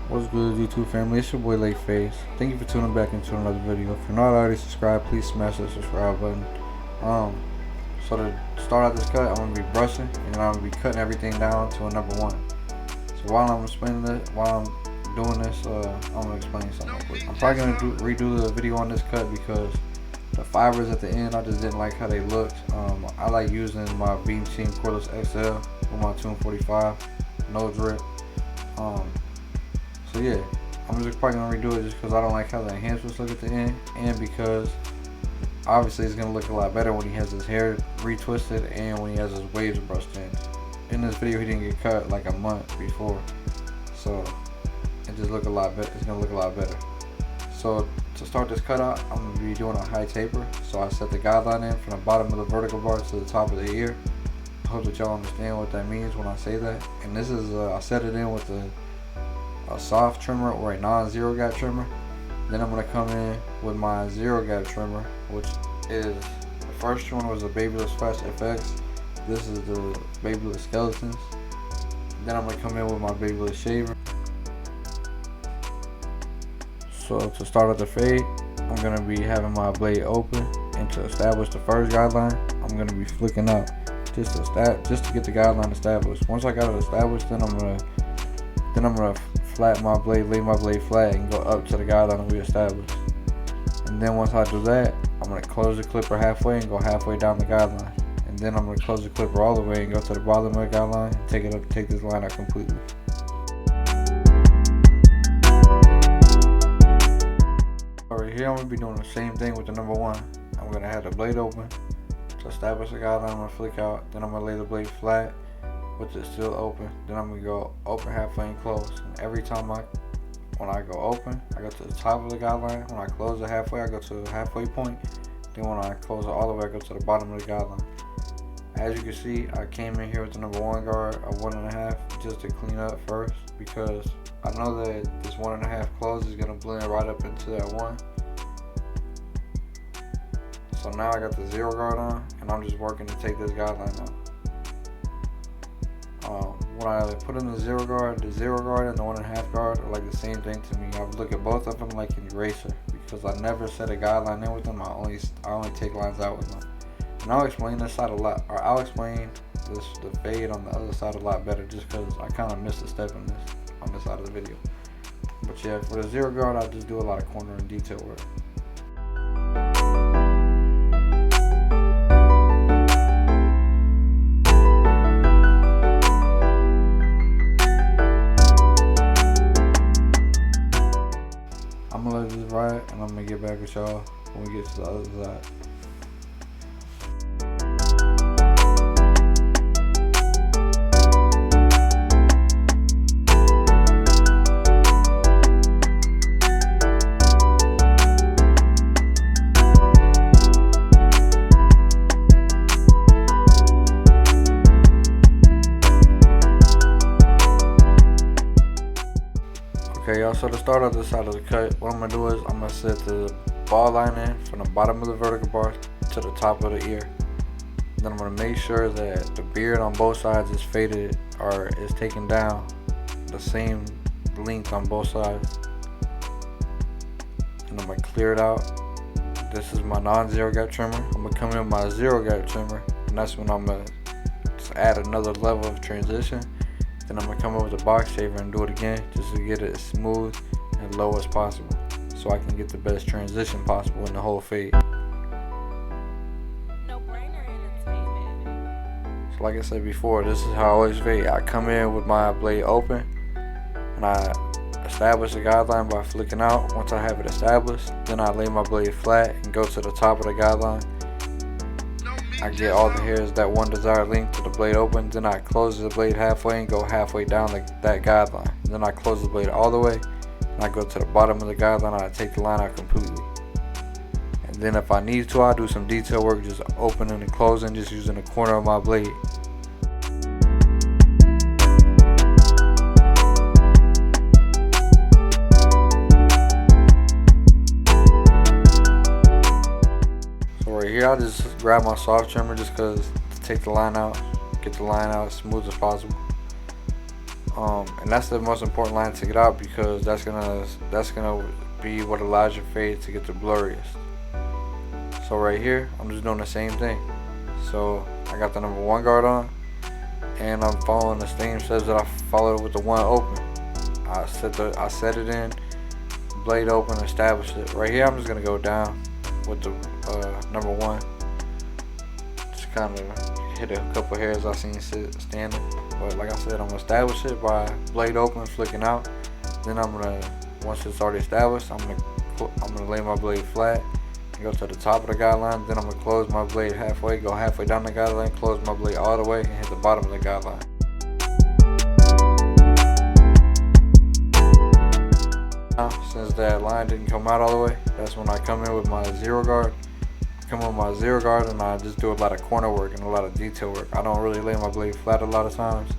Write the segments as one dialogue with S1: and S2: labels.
S1: What's good, YouTube family? It's your boy Late Face. Thank you for tuning back into another video. If you're not already subscribed, please smash that subscribe button. So to start out this cut, I'm gonna be brushing and I'm gonna be cutting everything down to a number 1. So while I'm explaining it, while I'm doing this, I'm gonna explain something real quick. I'm probably gonna redo the video on this cut because the fibers at the end, I just didn't like how they looked. I like using my Beam Team Cordless XL with my 245, no drip. So yeah, I'm just probably gonna redo it just because I don't like how the enhancements look at the end, and because obviously it's gonna look a lot better when he has his hair retwisted and when he has his waves brushed in. In this video, he didn't get cut like a month before, so it just look a lot better. It's gonna look a lot better. So to start this cut out, I'm gonna be doing a high taper. So I set the guideline in from the bottom of the vertical bar to the top of the ear. I hope that y'all understand what that means when I say that. And this is I set it in with a soft trimmer or a non-zero gap trimmer. Then I'm going to come in with my zero gap trimmer, which is, the first one was a Babyliss FX. This is the Babyliss Skeletons. Then I'm going to come in with my Babyliss Shaver. So to start with the fade, I'm going to be having my blade open, and to establish the first guideline, I'm going to be flicking out just to get the guideline established. Once I got it established, then I'm going to flatten my blade, lay my blade flat, and go up to the guideline that we established. And then once I do that, I'm going to close the clipper halfway and go halfway down the guideline. And then I'm going to close the clipper all the way and go to the bottom of the guideline and take this line out completely. Alright, here I'm going to be doing the same thing with the number 1. I'm going to have the blade open. To establish the guideline, I'm going to flick out. Then I'm going to lay the blade flat with it still open. Then I'm gonna go open halfway and close. And every time when I go open, I go to the top of the guideline. When I close it halfway, I go to the halfway point. Then when I close it all the way, I go to the bottom of the guideline. As you can see, I came in here with the number 1 guard of 1.5 just to clean up first, because I know that this 1.5 close is gonna blend right up into that 1. So now I got the 0 guard on, and I'm just working to take this guideline out. When I put in the 0 guard and the 1.5 guard are like the same thing to me. I would look at both of them like an eraser, because I never set a guideline in with them. I only take lines out with them. And I'll explain this side a lot, or I'll explain the fade on the other side a lot better, just because I kind of missed a step on this side of the video. But yeah, for the 0 guard, I just do a lot of corner and detail work. I'm gonna let this ride, and I'm gonna get back with y'all when we get to the other side. Okay, y'all, so to start off this side of the cut, what I'm going to do is I'm going to set the ball line in from the bottom of the vertical bar to the top of the ear. Then I'm going to make sure that the beard on both sides is faded, or is taken down the same length on both sides. And I'm going to clear it out. This is my non-zero gap trimmer. I'm going to come in with my 0 gap trimmer, and that's when I'm going to just add another level of transition. Then I'm going to come over with the box shaver and do it again, just to get it as smooth and low as possible, so I can get the best transition possible in the whole fade. So like I said before, this is how I always fade. I come in with my blade open, and I establish the guideline by flicking out. Once I have it established, then I lay my blade flat and go to the top of the guideline. I get all the hairs that one desired length to the blade open. Then I close the blade halfway and go halfway down that guideline. Then I close the blade all the way, and I go to the bottom of the guideline and I take the line out completely. And then if I need to, I'll do some detail work, just opening and closing, just using the corner of my blade. Here I just grab my soft trimmer just because to take the line out, get the line out as smooth as possible. And that's the most important line to get out, because that's gonna be what allows your fade to get the blurriest. So right here, I'm just doing the same thing. So I got the number 1 guard on, and I'm following the same steps that I followed with the 1 open. I set it in, blade open, established it. Right here, I'm just gonna go down with the number 1. Just kind of hit a couple hairs I seen standing. But like I said, I'm gonna establish it by blade open, flicking out. Then once it's already established, I'm gonna lay my blade flat and go to the top of the guideline. Then I'm gonna close my blade halfway, go halfway down the guideline, close my blade all the way, and hit the bottom of the guideline. Now, since that line didn't come out all the way, that's when I come in with my 0 guard. And I just do a lot of corner work and a lot of detail work. I don't really lay my blade flat a lot of times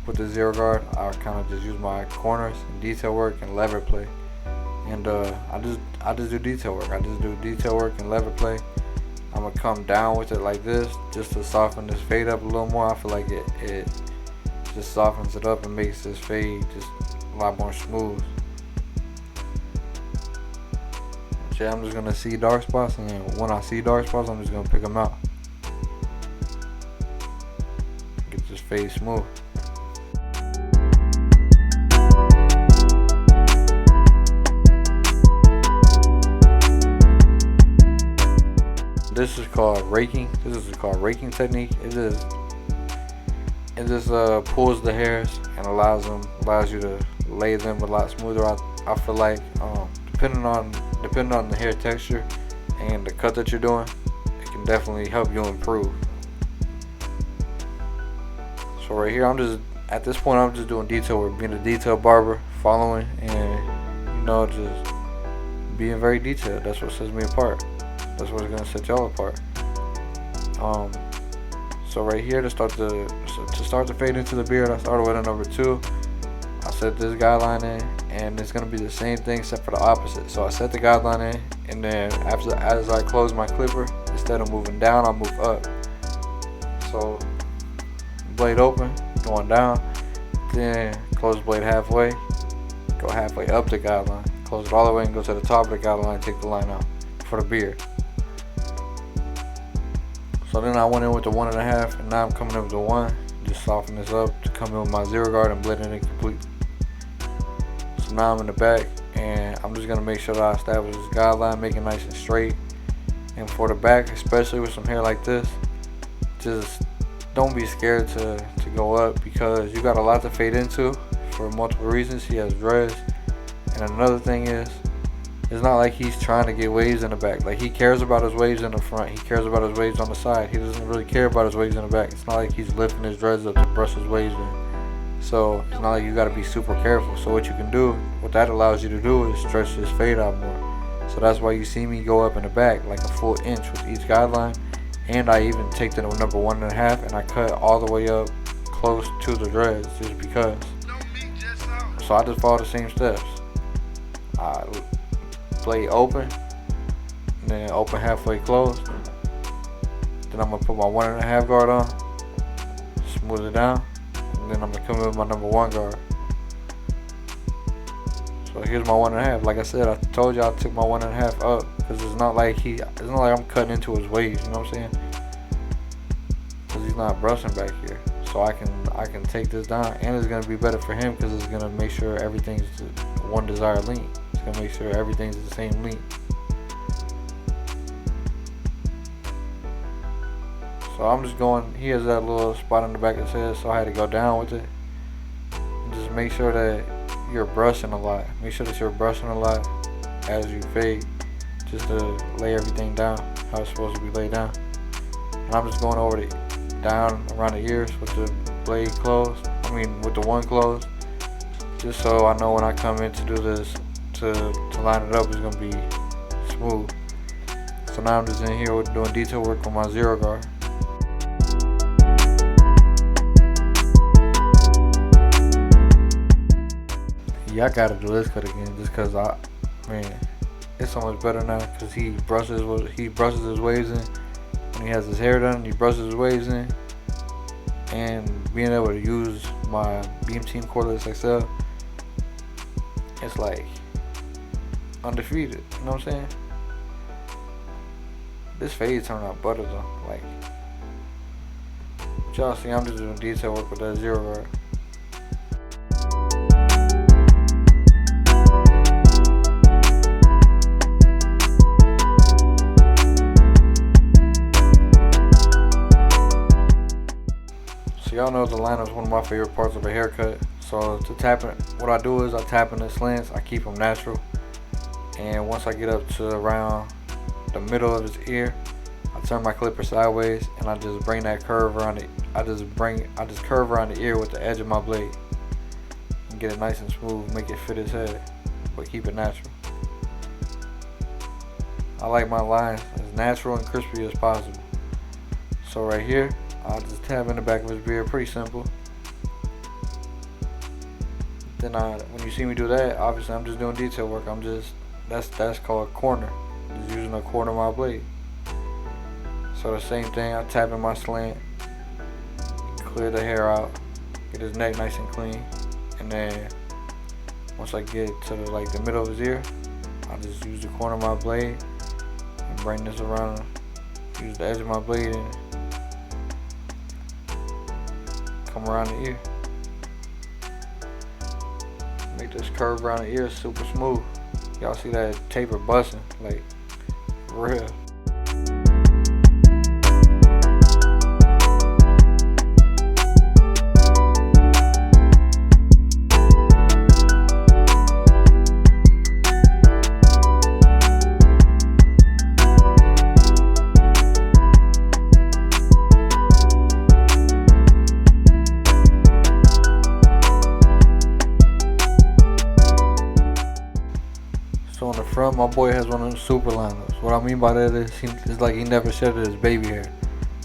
S1: with the 0 guard. I kind of just use my corners and detail work and lever play. And I just do detail work. I just do detail work and lever play. I'm gonna come down with it like this just to soften this fade up a little more. I feel like it just softens it up and makes this fade just a lot more smooth. Yeah, I'm just gonna see dark spots, and when I see dark spots, I'm just gonna pick them out. Get this fade smooth. This is called raking. This is called raking technique. It just pulls the hairs and allows you to lay them a lot smoother. I feel like depending on the hair texture and the cut that you're doing, it can definitely help you improve. So right here, at this point I'm just doing detail work, being a detail barber, following and just being very detailed. That's what sets me apart. That's what's gonna set y'all apart. So right here, to start the fade into the beard, I started with a number 2. I set this guideline in, and it's gonna be the same thing except for the opposite. So I set the guideline in, and then as I close my clipper, instead of moving down, I move up. So blade open, going down, then close blade halfway, go halfway up the guideline, close it all the way and go to the top of the guideline and take the line out for the beard. So then I went in with the 1.5, and now I'm coming in with the 1. Just soften this up to come in with my 0 guard and blend it in completely. So now I'm in the back, and I'm just gonna make sure that I establish this guideline, make it nice and straight. And for the back, especially with some hair like this, just don't be scared to go up, because you got a lot to fade into for multiple reasons. He has dreads, and another thing is, it's not like he's trying to get waves in the back. Like, he cares about his waves in the front, he cares about his waves on the side. He doesn't really care about his waves in the back. It's not like he's lifting his dreads up to brush his waves in. So it's not like you gotta be super careful. So what you can do, what that allows you to do, is stretch this fade out more. So that's why you see me go up in the back like a full inch with each guideline. And I even take the number 1.5 and I cut all the way up close to the dreads, just because. So I just follow the same steps. I blade open, and then open halfway closed. Then I'm gonna put my 1.5 guard on, smooth it down, and then I'm gonna come in with my number 1 guard. So here's my 1.5. Like I said, I told you I took my 1.5 up, because it's not like I'm cutting into his waves. You know what I'm saying? Because he's not brushing back here. So I can take this down, and it's gonna be better for him because it's gonna make sure everything's one desired length. It's gonna make sure everything's the same length. So I'm just going. He has that little spot on the back of his head, so I had to go down with it. And just make sure that you're brushing a lot. Make sure that you're brushing a lot as you fade, just to lay everything down how it's supposed to be laid down. And I'm just going over it down around the ears with the blade closed. With the 1 closed, just so I know when I come in to do this, to line it up, it's gonna be smooth. So now I'm just in here doing detail work on my 0 guard. Yeah, I gotta do this cut again, just cause it's so much better now, cause he brushes his waves in. When he has his hair done, he brushes his waves in, and being able to use my Beam Team Cordless XL, it's like undefeated. You know what I'm saying? This fade turned out butter though. Like, but y'all see, I'm just doing detail work with that 0 guard. So y'all know the liner is one of my favorite parts of a haircut. So to tap it, what I do is I tap in the slants, I keep them natural. And once I get up to around the middle of his ear, I turn my clipper sideways and I just bring that curve around it. I just curve around the ear with the edge of my blade and get it nice and smooth, make it fit his head, but keep it natural. I like my lines as natural and crispy as possible. So right here, I'll just tap in the back of his beard, pretty simple. Then when you see me do that, obviously I'm just doing detail work. That's called corner. Just using a corner of my blade. So the same thing, I tap in my slant, clear the hair out, get his neck nice and clean, and then once I get to the middle of his ear, I just use the corner of my blade and bring this around, use the edge of my blade and come around the ear. Make this curve around the ear super smooth. Y'all see that taper busting, like, for real. So on the front, my boy has one of them super lineups. What I mean by that is it's like he never shedded his baby hair.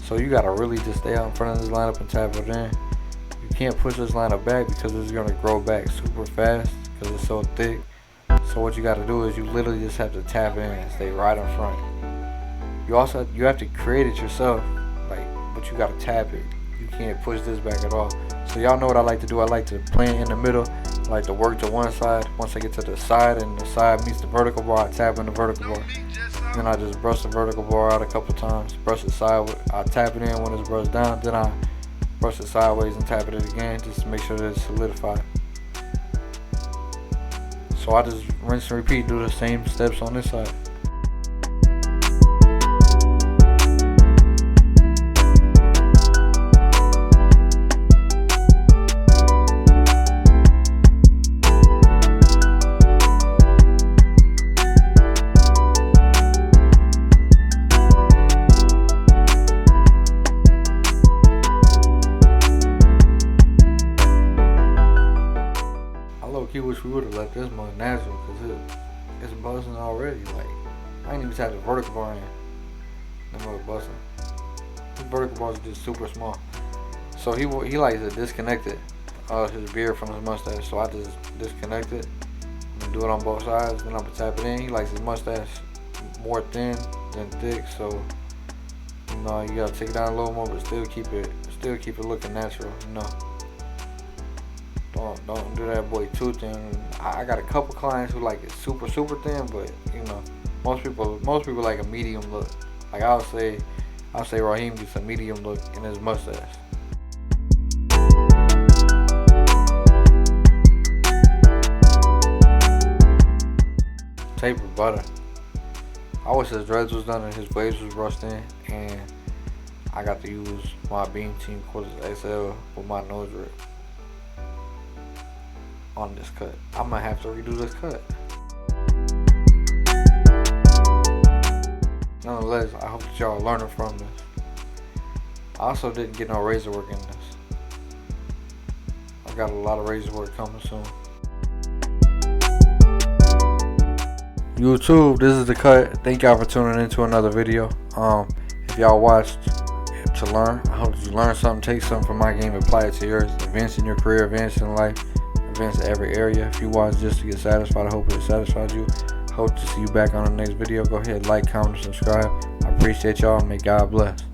S1: So you gotta really just stay out in front of this lineup and tap it in. You can't push this lineup back because it's gonna grow back super fast because it's so thick. So what you gotta do is you literally just have to tap in and stay right in front. You have to create it yourself, but you gotta tap it. You can't push this back at all. So y'all know what I like to do. I like to plant in the middle. I like to work to one side. Once I get to the side and the side meets the vertical bar, I tap in the vertical bar. Then I just brush the vertical bar out a couple times. Brush it sideways. I tap it in when it's brushed down. Then I brush it sideways and tap it again just to make sure that it's solidified. So I just rinse and repeat, do the same steps on this side. I wish we would have let this mug natural because it's buzzing already. Like, I ain't even tapped the vertical bar in. That mug buzzing. His vertical bars are just super small. So he likes to disconnect it, his beard from his mustache. So I just disconnect it and do it on both sides. Then I'm gonna tap it in. He likes his mustache more thin than thick. So you know you gotta take it down a little more, but still keep it looking natural. You know. Don't do that boy too thin. I got a couple clients who like it super thin, but you know, most people like a medium look. Like I'll say Raheem gets a medium look in his mustache. Taper butter. I wish his dreads was done and his waves was brushed in, and I got to use my Beam Team Cordless XL with my nose rip on this cut. I'm gonna have to redo this cut. Nonetheless, I hope that y'all are learning from this. I also didn't get no razor work in this. I got a lot of razor work coming soon. YouTube, this is the cut. Thank y'all for tuning into another video. If y'all watched to learn, I hope that you learned something, take something from my game, apply it to yours, advance in your career, advance in life, advance to every area. If you watch just to get satisfied, I hope it satisfied you. Hope to see you back on the next video. Go ahead, like, comment, subscribe. I appreciate y'all. May God bless.